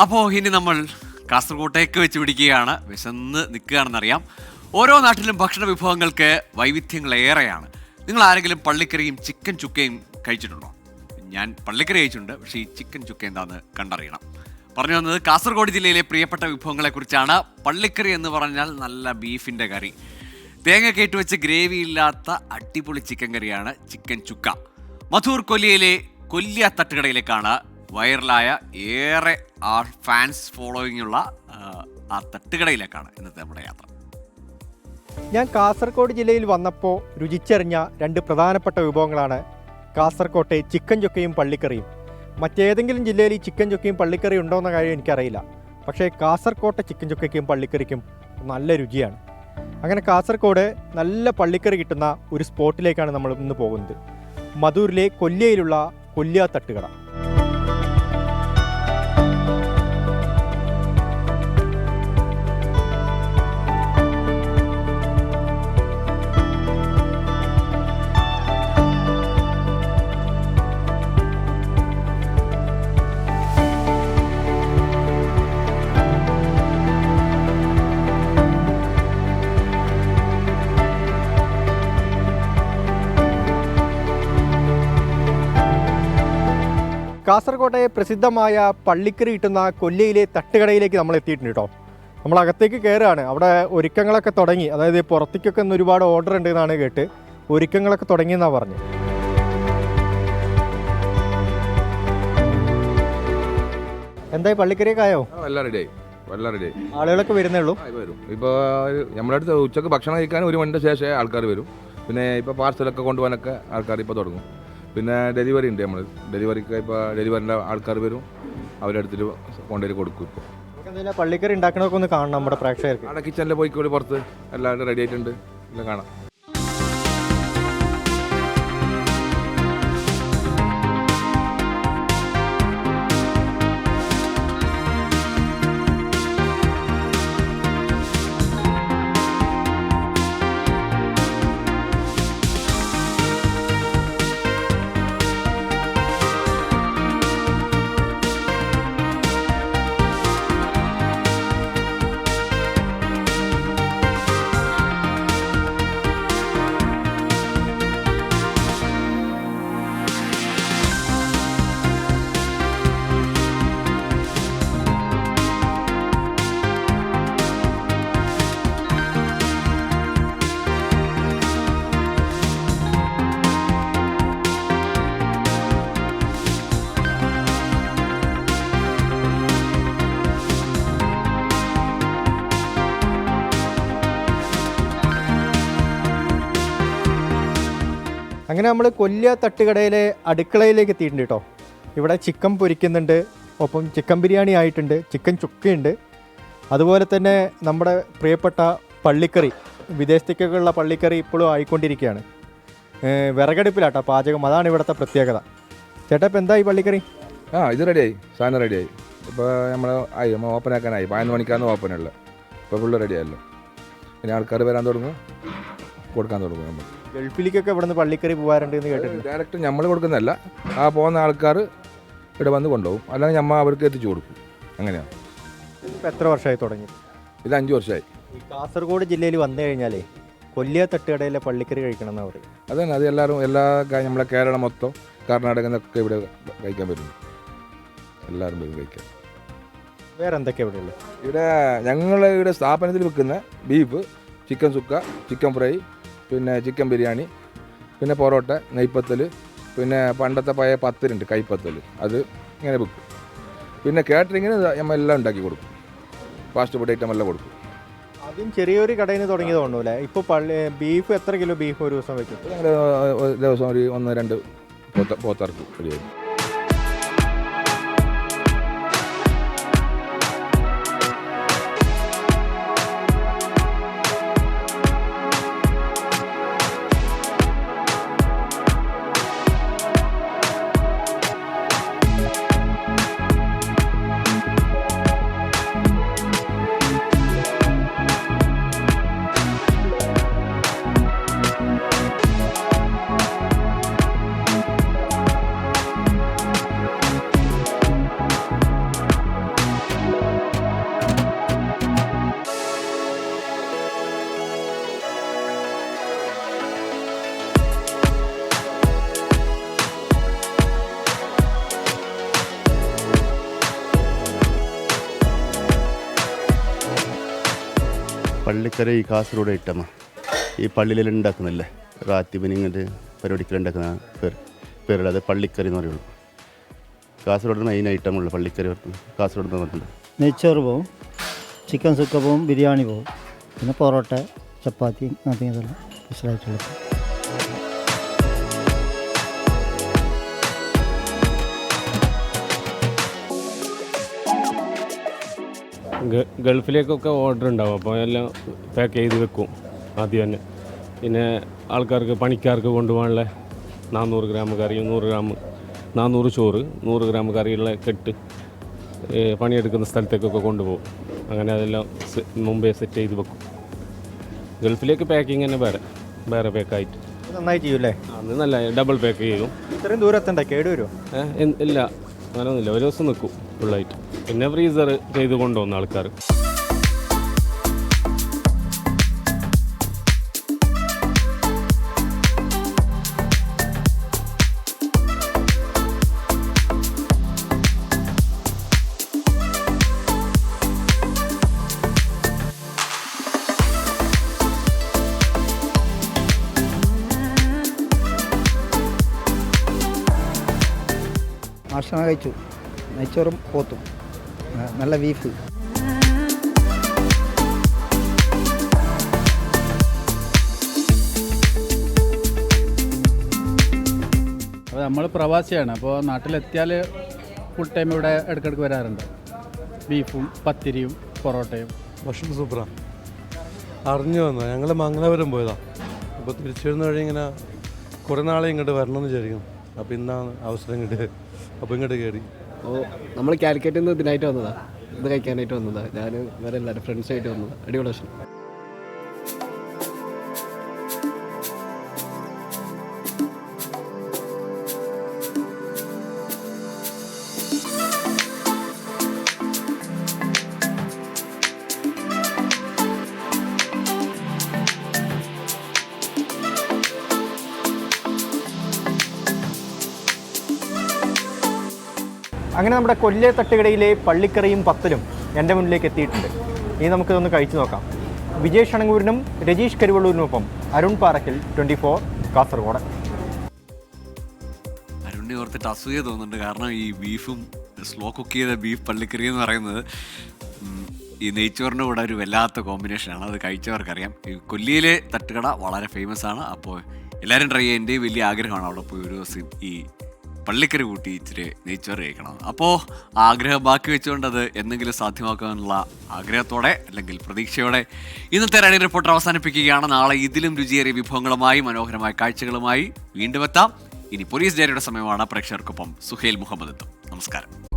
അപ്പോൾ ഇനി നമ്മൾ കാസർഗോട്ടേക്ക് വെച്ച് പിടിക്കുകയാണ്. വിശന്ന് നിൽക്കുകയാണെന്നറിയാം. ഓരോ നാട്ടിലും ഭക്ഷണ വിഭവങ്ങൾക്ക് വൈവിധ്യങ്ങളേറെയാണ്. നിങ്ങൾ ആരെങ്കിലും പള്ളിക്കറിയും ചിക്കൻ ചുക്കയും കഴിച്ചിട്ടുണ്ടോ? ഞാൻ പള്ളിക്കറി കഴിച്ചിട്ടുണ്ട്, പക്ഷേ ഈ ചിക്കൻ ചുക്ക എന്താണെന്ന് കണ്ടറിയണം. പറഞ്ഞു വന്നത് കാസർഗോഡ് ജില്ലയിലെ പ്രിയപ്പെട്ട വിഭവങ്ങളെക്കുറിച്ചാണ്. പള്ളിക്കറി എന്ന് പറഞ്ഞാൽ നല്ല ബീഫിൻ്റെ കറി, തേങ്ങ കേട്ട് വെച്ച് ഗ്രേവി ഇല്ലാത്ത അടിപൊളി ചിക്കൻ കറിയാണ് ചിക്കൻ ചുക്ക. മധൂർ കൊല്ലിയിലെ കൊല്ലിയ തട്ടുകടയിലേക്കാണ് വൈറലായ ഏറെ ഫാൻസ് ഫോളോയിങ് ഉള്ള ആ തട്ടുകടയിലേക്കാണ് ഇന്നത്തെ നമ്മുടെ യാത്ര. ഞാൻ കാസർഗോഡ് ജില്ലയിൽ വന്നപ്പോൾ രുചിച്ചറിഞ്ഞ രണ്ട് പ്രധാനപ്പെട്ട വിഭവങ്ങളാണ് കാസർകോട്ടെ ചിക്കൻ ചുക്കയും പള്ളിക്കറിയും. മറ്റേതെങ്കിലും ജില്ലയിൽ ഈ ചിക്കൻ ചുക്കയും പള്ളിക്കറി ഉണ്ടോ എന്ന കാര്യം എനിക്കറിയില്ല. പക്ഷേ കാസർകോട്ടെ ചിക്കൻ ചുക്കയ്ക്കും പള്ളിക്കറിക്കും നല്ല രുചിയാണ്. അങ്ങനെ കാസർഗോഡ് നല്ല പള്ളിക്കറി കിട്ടുന്ന ഒരു സ്പോട്ടിലേക്കാണ് നമ്മൾ ഇന്ന് പോകുന്നത്. മധൂരിലെ കൊല്ലിയയിലുള്ള കൊല്ലിയ തട്ടുകട. കാസർകോട്ടെ പ്രസിദ്ധമായ പള്ളിക്കറി കിട്ടുന്ന കൊല്ലിയിലെ തട്ടുകടയിലേക്ക് നമ്മൾ എത്തിയിട്ടുണ്ട് കേട്ടോ. നമ്മൾ അകത്തേക്ക് കയറുകയാണ്. അവിടെ ഒരുക്കങ്ങളൊക്കെ തുടങ്ങി, അതായത് പുറത്തേക്കൊക്കെ ഒന്ന് ഒരുപാട് ഓർഡർ ഉണ്ട് എന്നാണ് കേട്ട്. ഒരുക്കങ്ങളൊക്കെ തുടങ്ങിയെന്നാണ് പറഞ്ഞത്. എന്തായി പള്ളിക്കറിയൊക്കെ ആയോ? എല്ലാം റെഡിയായി. ആളുകളൊക്കെ വരുന്നേ ഉള്ളൂ. വരും. ഇപ്പോൾ നമ്മുടെ അടുത്ത് ഉച്ചക്ക് ഭക്ഷണം കഴിക്കാൻ ഒരു മണിൻ്റെ ശേഷമേ ആൾക്കാർ വരും. പിന്നെ ഇപ്പോൾ പാർസലൊക്കെ കൊണ്ടുപോകാനൊക്കെ ആൾക്കാർ ഇപ്പോൾ തുടങ്ങും. പിന്നെ ഡെലിവറി ഉണ്ട്. നമ്മൾ ഡെലിവറിക്ക് ഇപ്പോൾ ഡെലിവറിൻ്റെ ആൾക്കാർ വരും, അവരെടുത്തിട്ട് കൊണ്ടുപോയി കൊടുക്കും. ഇപ്പോൾ എന്തെങ്കിലും പള്ളിക്കറി ഉണ്ടാക്കണമൊക്കെ ഒന്ന് കാണണം നമ്മുടെ പ്രേക്ഷകർക്ക്. അവിടെ കിച്ചണിൽ പോയിക്കോളി, പുറത്ത് എല്ലാവരും റെഡി ആയിട്ടുണ്ട്, എല്ലാം കാണാം. അങ്ങനെ നമ്മൾ കൊല്ലിയ തട്ടുകടയിലെ അടുക്കളയിലേക്ക് എത്തിയിട്ടുണ്ട് കേട്ടോ. ഇവിടെ ചിക്കൻ പൊരിക്കുന്നുണ്ട്, ഒപ്പം ചിക്കൻ ബിരിയാണി ആയിട്ടുണ്ട്, ചിക്കൻ ചുക്കയുണ്ട്, അതുപോലെ തന്നെ നമ്മുടെ പ്രിയപ്പെട്ട പള്ളിക്കറി, വിദേശത്തേക്കൊക്കെയുള്ള പള്ളിക്കറി ഇപ്പോഴും ആയിക്കൊണ്ടിരിക്കുകയാണ്. വിറകടുപ്പിലാട്ടോ പാചകം, അതാണ് ഇവിടുത്തെ പ്രത്യേകത. ചേട്ടാ ഇപ്പം എന്തായി പള്ളിക്കറി? ഇത് റെഡിയായി, സാധനം റെഡിയായി. ഇപ്പോൾ നമ്മൾ ഓപ്പൺ ആക്കാനായി. 11 മണിക്കാണ് ഓപ്പണുള്ളത്. ഇപ്പോൾ ഫുള്ള് റെഡിയായല്ലോ. പിന്നെ ആൾക്കാർ വരാൻ തുടങ്ങും, കൊടുക്കാൻ തുടങ്ങും. നമ്മൾ ഗൾഫിലേക്കൊക്കെ ഇവിടെ നിന്ന് പള്ളിക്കറി പോകാറുണ്ട് എന്ന് കേട്ടിട്ടുണ്ട്. ഡയറക്റ്റ് നമ്മൾ കൊടുക്കുന്നതല്ല, ആ പോകുന്ന ആൾക്കാർ ഇവിടെ വന്ന് കൊണ്ടുപോകും, അല്ലെങ്കിൽ നമ്മൾ അവർക്ക് എത്തിച്ചു കൊടുക്കും. അങ്ങനെയാണ്. ഇപ്പോൾ എത്ര വർഷമായി തുടങ്ങി? ഇത് 5 വർഷമായി. ഈ കാസർഗോഡ് ജില്ലയിൽ വന്നു കഴിഞ്ഞാലേ കൊല്ലിയ തട്ടുകടയിലെ പള്ളിക്കറി കഴിക്കണം എന്നാണ് പറയും. അതന്നെ, അത് എല്ലാവരും നമ്മളെ കേരളം മൊത്തം, കർണാടക എന്നൊക്കെ ഇവിടെ കഴിക്കാൻ പറ്റും. എല്ലാവരും വരും കഴിക്കാൻ. വേറെ എന്തൊക്കെയാണ് ഇവിടെ ഉള്ളത്? ഇവിടെ ഇവിടെ സ്ഥാപനത്തിൽ വിൽക്കുന്ന beef, chicken sukka, chicken fry, പിന്നെ ചിക്കൻ ബിരിയാണി, പിന്നെ പൊറോട്ട, നെയ്പ്പത്തൽ, പിന്നെ പണ്ടത്തെ പഴയ പത്തലുണ്ട് കൈപ്പത്തൽ, അത് ഇങ്ങനെ വിൽക്കും. പിന്നെ കാറ്ററിങ്ങിന് നമ്മൾ എല്ലാം ഉണ്ടാക്കി കൊടുക്കും. ഫാസ്റ്റ് ഫുഡ് ഐറ്റം എല്ലാം കൊടുക്കും. ആദ്യം ചെറിയൊരു കടയിൽ നിന്ന് തുടങ്ങിയത് കൊണ്ടുപോലെ ഇപ്പോൾ ബീഫ് എത്ര കിലോ ബീഫ് ഒരു ദിവസം വയ്ക്കും? ഞങ്ങൾ ഒരു ദിവസം ഒരു 1-2 പോത്തിറക്കും റെഡിയായി. പള്ളിക്കറി ഈ കാസർഗോഡ് ഐറ്റമാണ്. ഈ പള്ളിയിലെല്ലാം ഉണ്ടാക്കുന്നില്ലേ, റാത്തിബിന് ഇങ്ങനത്തെ പരിപാടിക്കെല്ലാം ഉണ്ടാക്കുന്ന പേരുള്ളത് പള്ളിക്കറി എന്ന് പറയുള്ളൂ. കാസർഗോഡ് മെയിൻ ഐറ്റമുള്ളൂ പള്ളിക്കറി. കാസർഗോഡ് വന്നിട്ടുണ്ട്. നെയ്ച്ചോറ് പോവും, ചിക്കൻ സുക്ക പോവും, ബിരിയാണി പോവും, പിന്നെ പൊറോട്ട, ചപ്പാത്തി, അങ്ങനത്തെ ഇതെല്ലാം സ്പെഷ്യലായിട്ടുള്ളത്. ഗൾഫിലേക്കൊക്കെ ഓർഡർ ഉണ്ടാവും, അപ്പോൾ എല്ലാം പാക്ക് ചെയ്ത് വെക്കും ആദ്യം തന്നെ. പിന്നെ ആൾക്കാർക്ക് പണിക്കാർക്ക് കൊണ്ടുപോകാനുള്ള 400 ഗ്രാം കറി, 400 ചോറ്, 100 ഗ്രാം കറിയുള്ള കെട്ട് പണിയെടുക്കുന്ന സ്ഥലത്തേക്കൊക്കെ കൊണ്ടുപോകും. അങ്ങനെ അതെല്ലാം മുമ്പേ സെറ്റ് ചെയ്ത് വെക്കും. ഗൾഫിലേക്ക് പാക്കിങ് തന്നെ വേറെ പാക്കായിട്ട് നന്നായി ചെയ്യൂല്ലേ? അന്ന് നല്ല ഡബിൾ പാക്ക് ചെയ്യും. ഇത്രയും ദൂരത്തുണ്ടോ, കേടുവരുമോ? ഇല്ല, അങ്ങനെയൊന്നുമില്ല, ഒരു ദിവസം നിൽക്കും ഫുള്ളായിട്ട്. പിന്നെ ഫ്രീസർ ചെയ്ത് കൊണ്ടുപോകുന്ന ആൾക്കാർ. ഭക്ഷണം കഴിച്ചു, നെയ്ച്ചോറും പോത്തും, നല്ല ബീഫ്. അപ്പോൾ നമ്മൾ പ്രവാസിയാണ്, അപ്പോൾ നാട്ടിലെത്തിയാൽ ഫുൾ ടൈം ഇവിടെ ഇടയ്ക്കിടയ്ക്ക് വരാറുണ്ട്. ബീഫും പത്തിരിയും പൊറോട്ടയും. ഭക്ഷണം സൂപ്പറാണ്. അറിഞ്ഞു വന്നു, ഞങ്ങൾ മംഗലാപുരം പോയതാണ്. അപ്പോൾ തിരിച്ചു വരുന്ന വഴി ഇങ്ങനെ കുറേ നാളെ ഇങ്ങോട്ട് വരണമെന്ന് വിചാരിക്കും. അപ്പോൾ ഇന്നാണ് അവസരം കിട്ടിയത്, അപ്പോൾ ഇങ്ങോട്ട് കയറി. അപ്പോൾ നമ്മൾ കാലിക്കറ്റിൽ നിന്ന് ഇതിനായിട്ട് വന്നതാണ്, ഇത് കഴിക്കാനായിട്ട് വന്നതാണ്. ഞാൻ വേറെ എല്ലാവരും ഫ്രണ്ട്സായിട്ട് വന്നതാണ്. അടിപൊളി ഭക്ഷണം. അങ്ങനെ നമ്മുടെ കൊല്ലെ തട്ടുകടയിലെ പള്ളിക്കറിയും പത്തലും എൻ്റെ മുന്നിലേക്ക് എത്തിയിട്ടുണ്ട്. ഇനി നമുക്കിതൊന്ന് കഴിച്ചു നോക്കാം. വിജയ് ഷണങ്കൂരിനും രജീഷ് കരുവള്ളൂരിനുമൊപ്പം അരുൺ പാറക്കൽ, 24 കാസർഗോഡ്. അരുണിനെ ഓർത്തിട്ട് അസൂയ തോന്നുന്നുണ്ട്. കാരണം ഈ ബീഫും സ്ലോ കുക്ക് ചെയ്ത ബീഫ് പള്ളിക്കറി എന്ന് പറയുന്നത് ഈ നെയ്ച്ചോറിൻ്റെ കൂടെ ഒരു വല്ലാത്ത കോമ്പിനേഷനാണ്. അത് കഴിച്ചവർക്കറിയാം. ഈ കൊല്ലിയിലെ തട്ടുകട വളരെ ഫേമസ് ആണ്. അപ്പോൾ എല്ലാവരും ട്രൈ ചെയ്യുക. എൻ്റെയും വലിയ ആഗ്രഹമാണ് അവിടെ പോയി ഒരു ദിവസം ഈ പള്ളിക്കറി കൂട്ടി ഇച്ചിരി നെയ്ച്ചോറ് കഴിക്കണം. അപ്പോൾ ആഗ്രഹം ബാക്കി വെച്ചുകൊണ്ട് അത് എന്തെങ്കിലും സാധ്യമാക്കാനുള്ള ആഗ്രഹത്തോടെ അല്ലെങ്കിൽ പ്രതീക്ഷയോടെ ഇന്നത്തെ റൈഡിംഗ് റിപ്പോർട്ടർ അവസാനിപ്പിക്കുകയാണ്. നാളെ ഇതിലും രുചിയേറിയ വിഭവങ്ങളുമായി മനോഹരമായ കാഴ്ചകളുമായി വീണ്ടും എത്താം. ഇനി പോലീസ് ഡയറിയുടെ സമയമാണ്. പ്രേക്ഷകർക്കൊപ്പം സുഹേൽ മുഹമ്മദ് എത്തും. നമസ്കാരം.